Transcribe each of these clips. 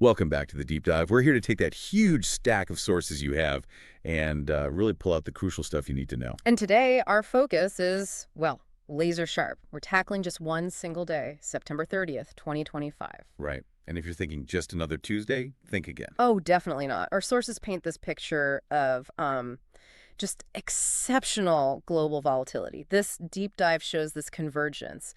Welcome back to the Deep Dive. We're here to take that huge stack of sources you have and really pull out the crucial stuff you need to know. And today, our focus is, well, laser sharp. We're tackling just one single day, September 30th, 2025. Right. And if you're thinking just another Tuesday, think again. Oh, definitely not. Our sources paint this picture of just exceptional global volatility. This deep dive shows this convergence.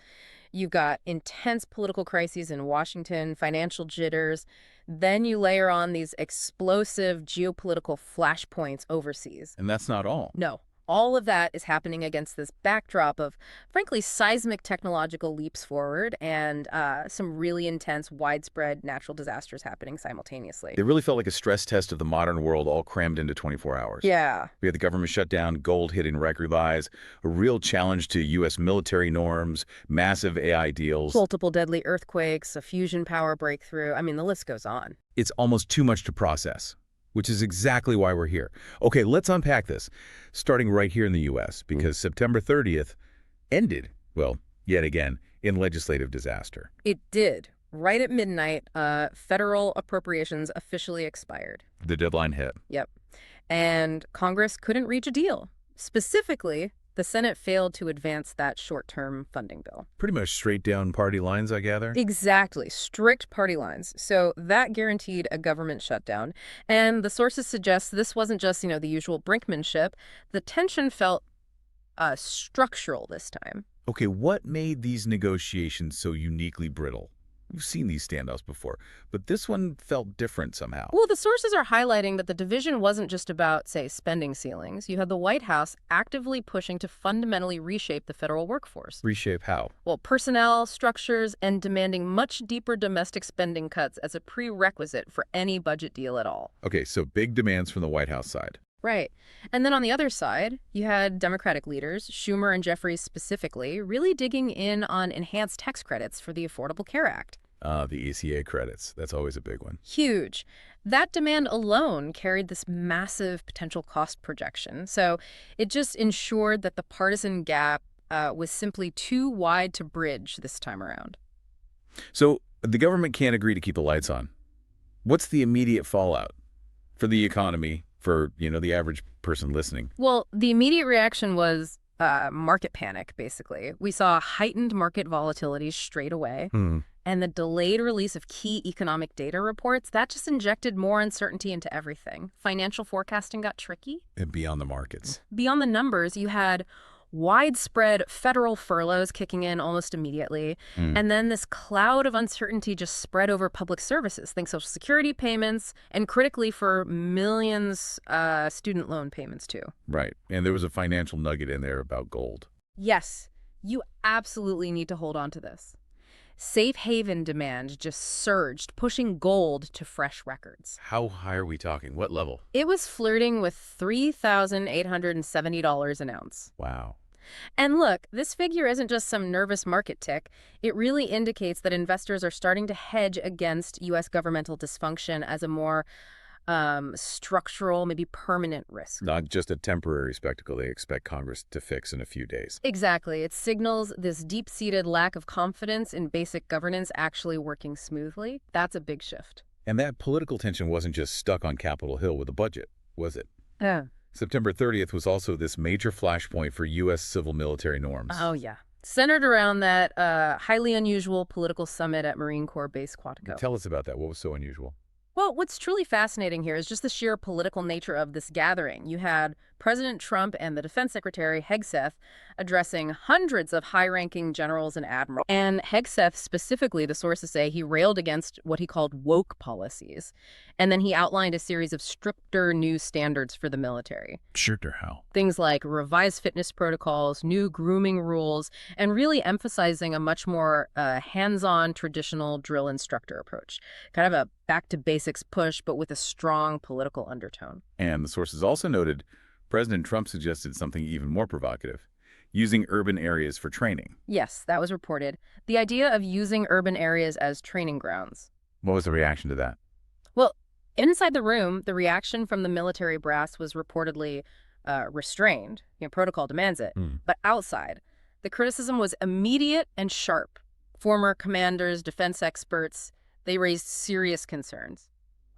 You've got intense political crises in Washington, financial jitters. Then you layer on these explosive geopolitical flashpoints overseas. And that's not all. No, all of that is happening against this backdrop of, frankly, seismic technological leaps forward and some really intense, widespread natural disasters happening simultaneously. It really felt like a stress test of the modern world all crammed into 24 hours. Yeah. We had the government shutdown, gold hitting record highs, a real challenge to U.S. military norms, massive AI deals. Multiple deadly earthquakes, a fusion power breakthrough. I mean, the list goes on. It's almost too much to process, which is exactly why we're here. Okay, let's unpack this, starting right here in the U.S., because September 30th ended, well, yet again, in legislative disaster. It did. Right at midnight, federal appropriations officially expired. The deadline hit. Yep. And Congress couldn't reach a deal. Specifically, the Senate failed to advance that short-term funding bill. Pretty much straight down party lines, I gather? Exactly. Strict party lines. So that guaranteed a government shutdown. And the sources suggest this wasn't just, the usual brinkmanship. The tension felt structural this time. Okay, what made these negotiations so uniquely brittle? We've seen these standoffs before, but this one felt different somehow. Well, the sources are highlighting that the division wasn't just about, say, spending ceilings. You had the White House actively pushing to fundamentally reshape the federal workforce. Reshape how? Well, personnel, structures, and demanding much deeper domestic spending cuts as a prerequisite for any budget deal at all. Okay, so big demands from the White House side. Right. And then on the other side, you had Democratic leaders, Schumer and Jeffries specifically, really digging in on enhanced tax credits for the Affordable Care Act. The ACA credits. That's always a big one. Huge. That demand alone carried this massive potential cost projection. So it just ensured that the partisan gap was simply too wide to bridge this time around. So the government can't agree to keep the lights on. What's the immediate fallout for the economy, for, the average person listening? Well, the immediate reaction was market panic, basically. We saw heightened market volatility straight away. And the delayed release of key economic data reports, that just injected more uncertainty into everything. Financial forecasting got tricky. And beyond the markets. Beyond the numbers, you had widespread federal furloughs kicking in almost immediately. And then this cloud of uncertainty just spread over public services. Think Social Security payments, and critically for millions, student loan payments too. Right. And there was a financial nugget in there about gold. Yes, you absolutely need to hold on to this. Safe haven demand just surged, pushing gold to fresh records. How high are we talking? What level? It was flirting with $3,870 an ounce. Wow. And look, this figure isn't just some nervous market tick. It really indicates that investors are starting to hedge against U.S. governmental dysfunction as a more structural, maybe permanent risk. Not just a temporary spectacle they expect Congress to fix in a few days. Exactly. It signals this deep-seated lack of confidence in basic governance actually working smoothly. That's a big shift. And that political tension wasn't just stuck on Capitol Hill with a budget, was it? Yeah. September 30th was also this major flashpoint for U.S. civil-military norms. Oh, yeah. Centered around that highly unusual political summit at Marine Corps Base Quantico. Tell us about that. What was so unusual? Well, what's truly fascinating here is just the sheer political nature of this gathering. You had President Trump and the Defense Secretary Hegseth addressing hundreds of high-ranking generals and admirals. And Hegseth, specifically, the sources say, he railed against what he called woke policies. And then he outlined a series of stricter new standards for the military. Stricter how? Things like revised fitness protocols, new grooming rules, and really emphasizing a much more hands-on traditional drill instructor approach. Kind of a back-to-basics push, but with a strong political undertone. And the sources also noted President Trump suggested something even more provocative, using urban areas for training. Yes, that was reported. The idea of using urban areas as training grounds. What was the reaction to that? Well, inside the room, the reaction from the military brass was reportedly restrained. Protocol demands it. But outside, the criticism was immediate and sharp. Former commanders, defense experts, They raised serious concerns.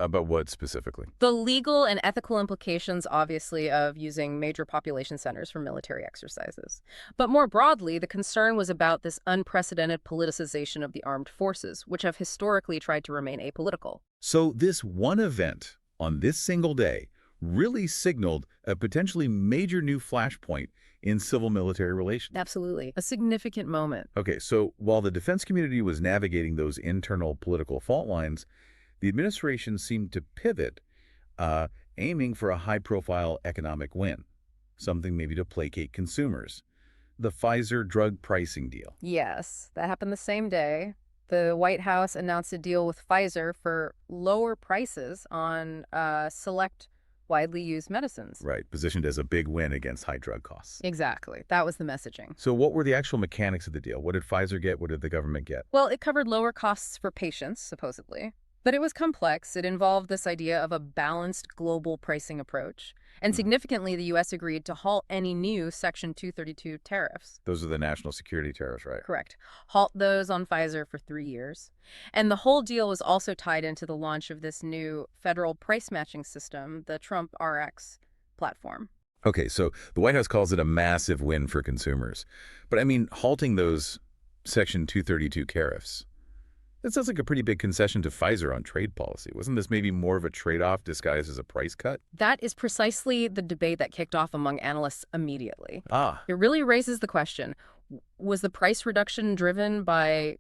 About what specifically? The legal and ethical implications, obviously, of using major population centers for military exercises. But more broadly, the concern was about this unprecedented politicization of the armed forces, which have historically tried to remain apolitical. So this one event on this single day really signaled a potentially major new flashpoint in civil-military relations. Absolutely. A significant moment. Okay, so while the defense community was navigating those internal political fault lines, the administration seemed to pivot, aiming for a high-profile economic win, something maybe to placate consumers. The Pfizer drug pricing deal. Yes, that happened the same day. The White House announced a deal with Pfizer for lower prices on select widely used medicines. Right, positioned as a big win against high drug costs. Exactly. That was the messaging. So what were the actual mechanics of the deal? What did Pfizer get? What did the government get? Well, it covered lower costs for patients, supposedly. But it was complex. It involved this idea of a balanced global pricing approach. And significantly, the U.S. agreed to halt any new Section 232 tariffs. Those are the national security tariffs, right? Correct. Halt those on Pfizer for 3 years. And the whole deal was also tied into the launch of this new federal price matching system, the Trump RX platform. Okay, so the White House calls it a massive win for consumers. But I mean, halting those Section 232 tariffs, that sounds like a pretty big concession to Pfizer on trade policy. Wasn't this maybe more of a trade-off disguised as a price cut? That is precisely the debate that kicked off among analysts immediately. Ah, It really raises the question, was the price reduction driven by,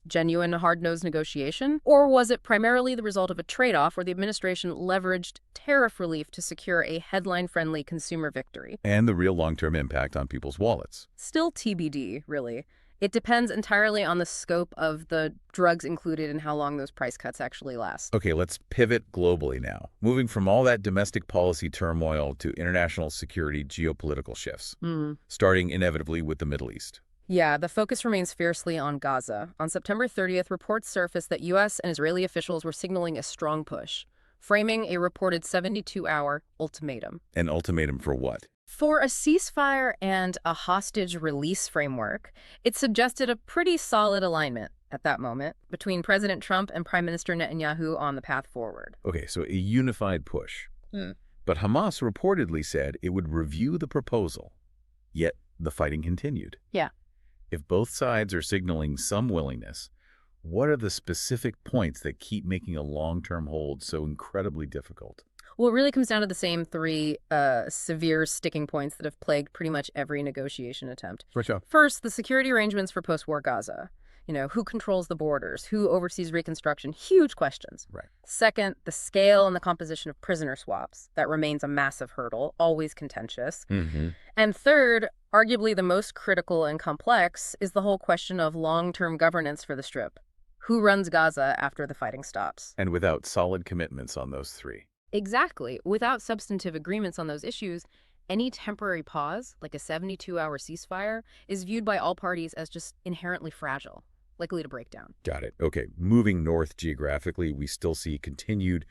genuine hard-nosed negotiation? Or was it primarily the result of a trade-off where the administration leveraged tariff relief to secure a headline-friendly consumer victory? and the real long-term impact on people's wallets. Still TBD, really. It depends entirely on the scope of the drugs included and how long those price cuts actually last. Okay, let's pivot globally now, moving from all that domestic policy turmoil to international security geopolitical shifts, starting inevitably with the Middle East. Yeah, the focus remains fiercely on Gaza. On September 30th, reports surfaced that U.S. and Israeli officials were signaling a strong push, framing a reported 72-hour ultimatum. An ultimatum for what? For a ceasefire and a hostage release framework, it suggested a pretty solid alignment at that moment between President Trump and Prime Minister Netanyahu on the path forward. Okay, so a unified push. But Hamas reportedly said it would review the proposal, yet the fighting continued. Yeah. If both sides are signaling some willingness, what are the specific points that keep making a long-term hold so incredibly difficult? Well, it really comes down to the same three severe sticking points that have plagued pretty much every negotiation attempt. First, the security arrangements for post-war Gaza. Who controls the borders? Who oversees reconstruction? Huge questions. Right. Second, the scale and the composition of prisoner swaps. That remains a massive hurdle, always contentious. And third, arguably the most critical and complex, is the whole question of long-term governance for the Strip. Who runs Gaza after the fighting stops? And without solid commitments on those three. Exactly. Without substantive agreements on those issues, any temporary pause, like a 72-hour ceasefire, is viewed by all parties as just inherently fragile, likely to break down. Got it. Okay, moving north geographically, we still see continued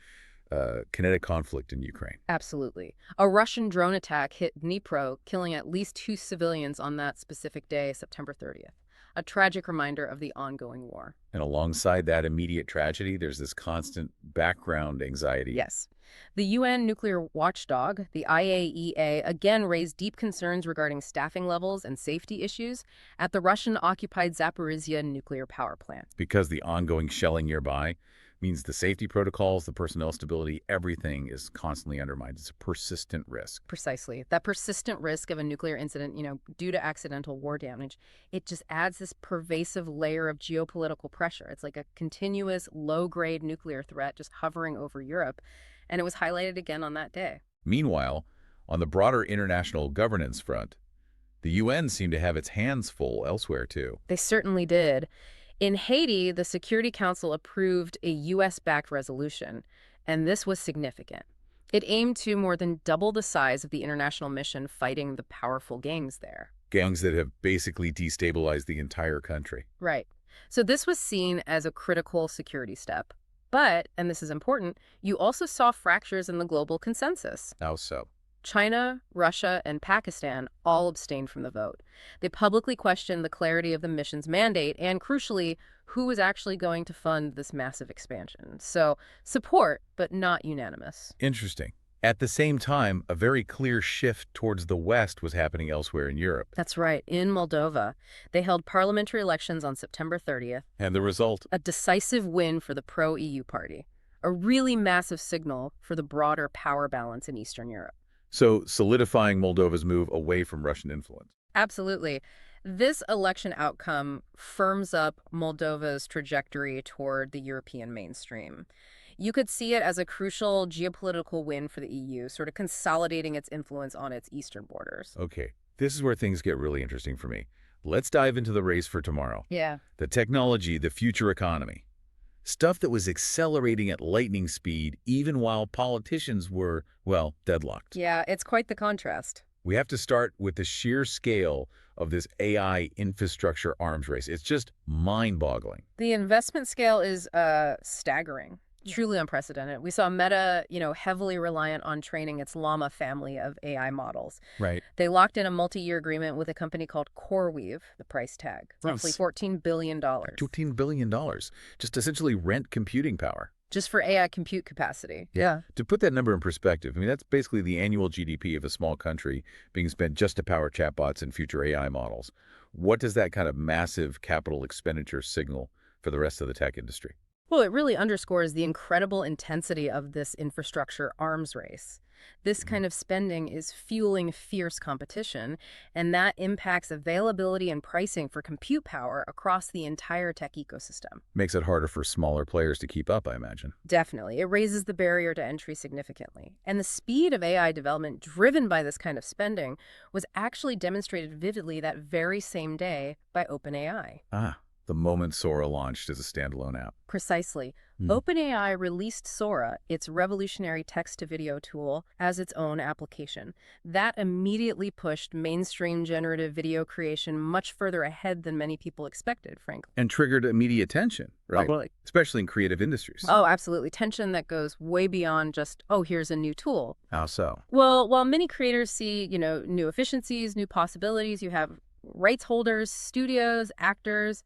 kinetic conflict in Ukraine. Absolutely. A Russian drone attack hit Dnipro, killing at least 2 civilians on that specific day, September 30th. A tragic reminder of the ongoing war. And alongside that immediate tragedy, there's this constant background anxiety. Yes. The UN nuclear watchdog, the IAEA, again raised deep concerns regarding staffing levels and safety issues at the Russian-occupied Zaporizhia nuclear power plant. Because the ongoing shelling nearby means the safety protocols, the personnel stability, everything is constantly undermined. It's a persistent risk. Precisely. That persistent risk of a nuclear incident, due to accidental war damage, it just adds this pervasive layer of geopolitical pressure. It's like a continuous low-grade nuclear threat just hovering over Europe, and it was highlighted again on that day. Meanwhile, on the broader international governance front, the UN seemed to have its hands full elsewhere too. They certainly did. In Haiti, the Security Council approved a U.S.-backed resolution, and this was significant. It aimed to more than double the size of the international mission fighting the powerful gangs there. Gangs that have basically destabilized the entire country. Right. So this was seen as a critical security step. But, and this is important, you also saw fractures in the global consensus. How so? China, Russia, and Pakistan all abstained from the vote. They publicly questioned the clarity of the mission's mandate and, crucially, who was actually going to fund this massive expansion. So, support, but not unanimous. Interesting. At the same time, a very clear shift towards the West was happening elsewhere in Europe. That's right. In Moldova, they held parliamentary elections on September 30th. And the result? A decisive win for the pro-EU party. A really massive signal for the broader power balance in Eastern Europe. So, solidifying Moldova's move away from Russian influence. Absolutely. This election outcome firms up Moldova's trajectory toward the European mainstream. You could see it as a crucial geopolitical win for the EU, sort of consolidating its influence on its eastern borders. Okay, this is where things get really interesting for me. Let's dive into the race for tomorrow. Yeah. The technology, the future economy. Stuff that was accelerating at lightning speed even while politicians were, well, deadlocked. Yeah, it's quite the contrast. We have to start with the sheer scale of this AI infrastructure arms race. It's just mind-boggling. The investment scale is staggering. Truly unprecedented. We saw Meta, heavily reliant on training its Llama family of AI models. Right. They locked in a multi-year agreement with a company called CoreWeave, the price tag, roughly $14 billion. $14 billion. Just essentially rent computing power. Just for AI compute capacity. Yeah. To put that number in perspective, I mean, that's basically the annual GDP of a small country being spent just to power chatbots and future AI models. What does that kind of massive capital expenditure signal for the rest of the tech industry? Well, it really underscores the incredible intensity of this infrastructure arms race. This kind of spending is fueling fierce competition, and that impacts availability and pricing for compute power across the entire tech ecosystem. Makes it harder for smaller players to keep up, I imagine. Definitely. It raises the barrier to entry significantly. And the speed of AI development driven by this kind of spending was actually demonstrated vividly that very same day by OpenAI. The moment Sora launched as a standalone app. Precisely. OpenAI released Sora, its revolutionary text-to-video tool, as its own application. That immediately pushed mainstream generative video creation much further ahead than many people expected, frankly. And triggered immediate attention, right? Oh, really? Especially in creative industries. Oh, absolutely. Tension that goes way beyond just, oh, here's a new tool. How so? Well, while many creators see, new efficiencies, new possibilities, you have rights holders, studios, actors.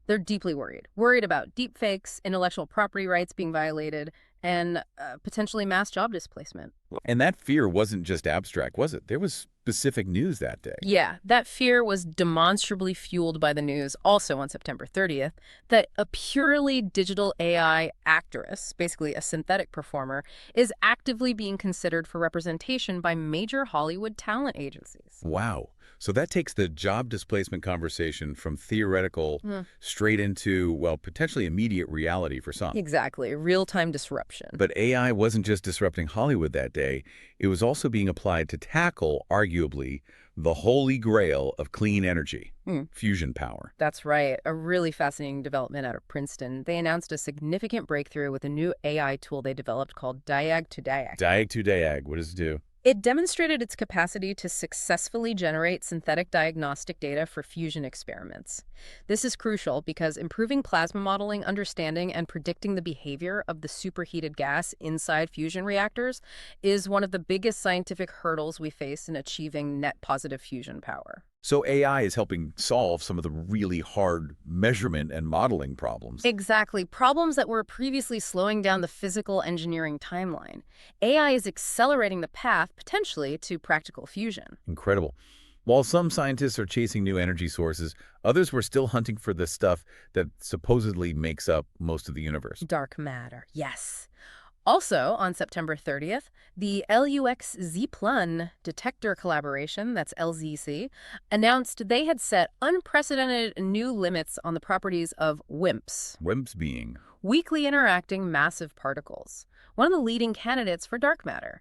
They're deeply worried about deepfakes, intellectual property rights being violated, and potentially mass job displacement. And that fear wasn't just abstract, was it? There was specific news that day. Yeah, that fear was demonstrably fueled by the news also on September 30th that a purely digital AI actress, basically a synthetic performer, is actively being considered for representation by major Hollywood talent agencies. Wow. So that takes the job displacement conversation from theoretical straight into, well, potentially immediate reality for some. Exactly. Real-time disruption. But AI wasn't just disrupting Hollywood that day. It was also being applied to tackle, arguably, the holy grail of clean energy, fusion power. That's right. A really fascinating development out of Princeton. They announced a significant breakthrough with a new AI tool they developed called Diag2Diag. Diag2Diag, what does it do? It demonstrated its capacity to successfully generate synthetic diagnostic data for fusion experiments. This is crucial because improving plasma modeling, understanding, and predicting the behavior of the superheated gas inside fusion reactors is one of the biggest scientific hurdles we face in achieving net positive fusion power. So AI is helping solve some of the really hard measurement and modeling problems. Exactly. Problems that were previously slowing down the physical engineering timeline. AI is accelerating the path, potentially, to practical fusion. Incredible. While some scientists are chasing new energy sources, others were still hunting for the stuff that supposedly makes up most of the universe. Dark matter, yes. Also, on September 30th, the LUX-ZPLUN detector collaboration, that's LZC, announced they had set unprecedented new limits on the properties of WIMPs. WIMPs being? Weakly interacting massive particles, one of the leading candidates for dark matter.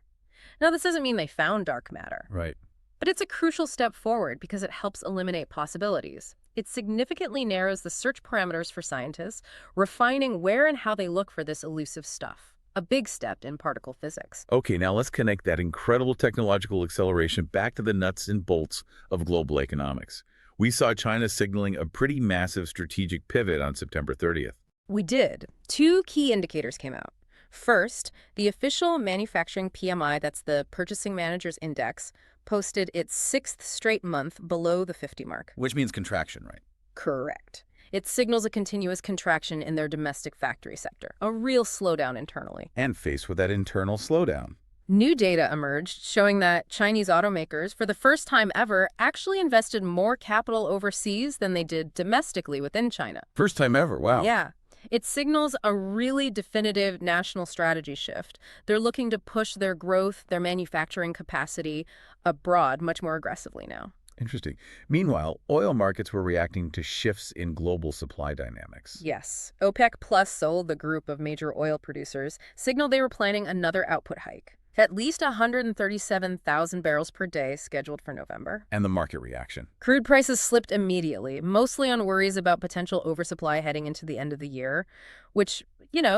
Now, this doesn't mean they found dark matter. Right. But it's a crucial step forward because it helps eliminate possibilities. It significantly narrows the search parameters for scientists, refining where and how they look for this elusive stuff. A big step in particle physics. Okay, now let's connect that incredible technological acceleration back to the nuts and bolts of global economics. We saw China signaling a pretty massive strategic pivot on September 30th. We did. Two key indicators came out. First, the official manufacturing PMI, that's the Purchasing Managers Index, posted its sixth straight month below the 50 mark. Which means contraction, right? Correct. It signals a continuous contraction in their domestic factory sector, a real slowdown internally. And faced with that internal slowdown. New data emerged showing that Chinese automakers, for the first time ever, actually invested more capital overseas than they did domestically within China. First time ever, wow. Yeah. It signals a really definitive national strategy shift. They're looking to push their growth, their manufacturing capacity abroad much more aggressively now. Interesting. Meanwhile, oil markets were reacting to shifts in global supply dynamics. Yes. OPEC Plus Sol, the group of major oil producers, signaled they were planning another output hike. At least 137,000 barrels per day scheduled for November. And the market reaction. Crude prices slipped immediately, mostly on worries about potential oversupply heading into the end of the year, which,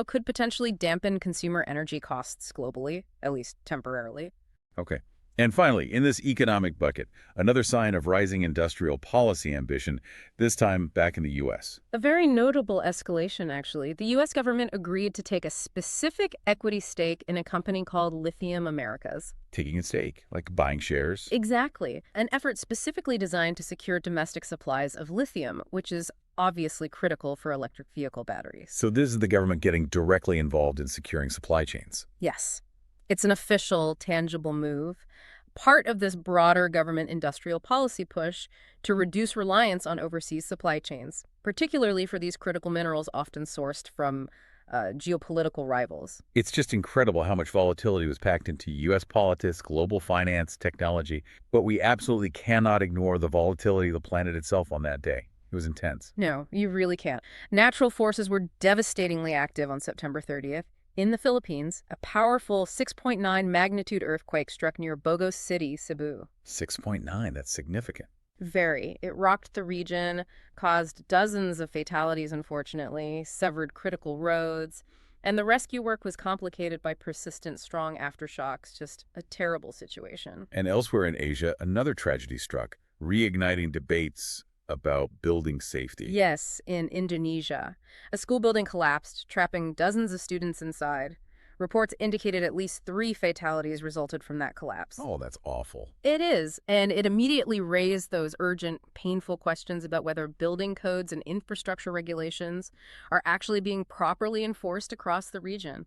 could potentially dampen consumer energy costs globally, at least temporarily. Okay. And finally, in this economic bucket, another sign of rising industrial policy ambition, this time back in the U.S. A very notable escalation, actually. The U.S. government agreed to take a specific equity stake in a company called Lithium Americas. Taking a stake, like buying shares. Exactly. An effort specifically designed to secure domestic supplies of lithium, which is obviously critical for electric vehicle batteries. So this is the government getting directly involved in securing supply chains. Yes. It's an official, tangible move, part of this broader government industrial policy push to reduce reliance on overseas supply chains, particularly for these critical minerals often sourced from geopolitical rivals. It's just incredible how much volatility was packed into U.S. politics, global finance, technology, but we absolutely cannot ignore the volatility of the planet itself on that day. It was intense. No, you really can't. Natural forces were devastatingly active on September 30th. In the Philippines, a powerful 6.9 magnitude earthquake struck near Bogos City, Cebu. 6.9, that's significant. Very. It rocked the region, caused dozens of fatalities, unfortunately, severed critical roads, and the rescue work was complicated by persistent strong aftershocks. Just a terrible situation. And elsewhere in Asia, another tragedy struck, reigniting debates about building safety. Yes, in Indonesia. A school building collapsed, trapping dozens of students inside. Reports indicated at least 3 fatalities resulted from that collapse. Oh, that's awful. It is, and it immediately raised those urgent, painful questions about whether building codes and infrastructure regulations are actually being properly enforced across the region.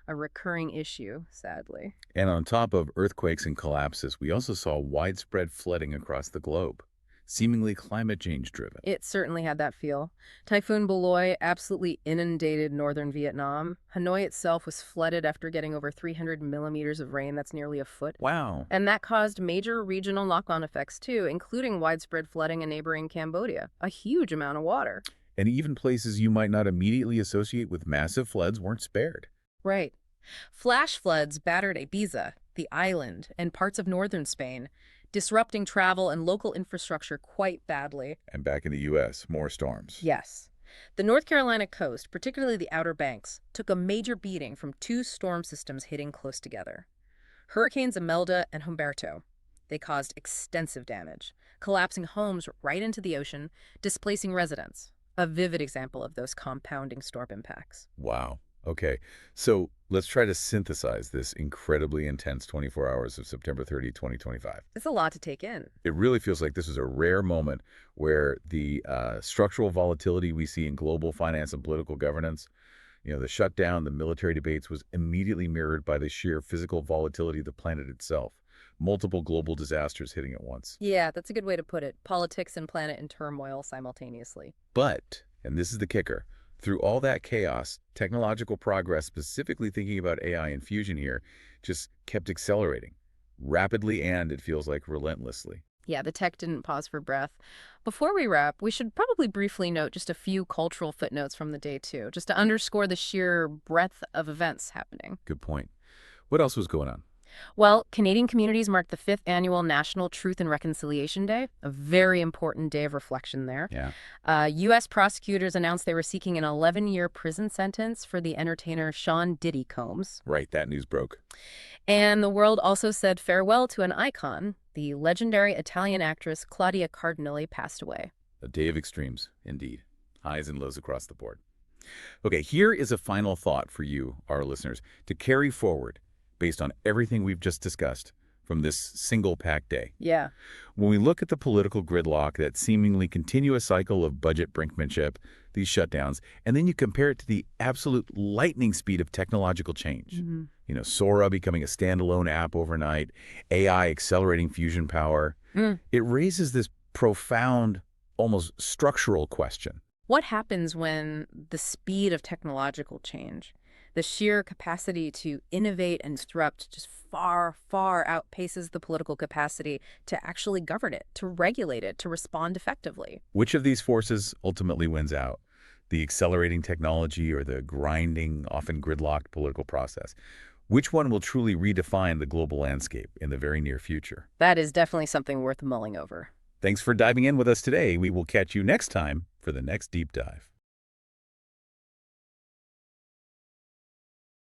A recurring issue, sadly. And on top of earthquakes and collapses, we also saw widespread flooding across the globe, seemingly climate change driven. It certainly had that feel. Typhoon Beloy absolutely inundated northern Vietnam. Hanoi itself was flooded after getting over 300 millimeters of rain. That's nearly a foot. Wow. And that caused major regional knock-on effects too, including widespread flooding in neighboring Cambodia. A huge amount of water. And even places you might not immediately associate with massive floods weren't spared. Right. Flash floods battered Ibiza, the island, and parts of northern Spain, disrupting travel and local infrastructure quite badly. And back in the U.S., more storms. Yes. The North Carolina coast, particularly the Outer Banks, took a major beating from 2 storm systems hitting close together. Hurricanes Imelda and Humberto. They caused extensive damage, collapsing homes right into the ocean, displacing residents. A vivid example of those compounding storm impacts. Wow. Okay, so let's try to synthesize this incredibly intense 24 hours of September 30, 2025. It's a lot to take in. It really feels like this was a rare moment where the structural volatility we see in global finance and political governance, the shutdown, the military debates, was immediately mirrored by the sheer physical volatility of the planet itself. Multiple global disasters hitting at once. Yeah, that's a good way to put it. Politics and planet in turmoil simultaneously. But, and this is the kicker, through all that chaos, technological progress, specifically thinking about AI and fusion here, just kept accelerating. Rapidly and, it feels like, relentlessly. Yeah, the tech didn't pause for breath. Before we wrap, we should probably briefly note just a few cultural footnotes from the day, too, just to underscore the sheer breadth of events happening. Good point. What else was going on? Well, Canadian communities marked the 5th annual National Truth and Reconciliation Day, a very important day of reflection there. Yeah. U.S. prosecutors announced they were seeking an 11-year prison sentence for the entertainer Sean Diddy Combs. Right, that news broke. And the world also said farewell to an icon. The legendary Italian actress Claudia Cardinelli passed away. A day of extremes, indeed. Highs and lows across the board. Okay, here is a final thought for you, our listeners, to carry forward based on everything we've just discussed from this single packed day. Yeah. When we look at the political gridlock, that seemingly continuous cycle of budget brinkmanship, these shutdowns, and then you compare it to the absolute lightning speed of technological change. Sora becoming a standalone app overnight, AI accelerating fusion power. It raises this profound, almost structural question. What happens when the speed of technological change, the sheer capacity to innovate and disrupt just far, far outpaces the political capacity to actually govern it, to regulate it, to respond effectively? Which of these forces ultimately wins out? The accelerating technology or the grinding, often gridlocked political process? Which one will truly redefine the global landscape in the very near future? That is definitely something worth mulling over. Thanks for diving in with us today. We will catch you next time for the next deep dive.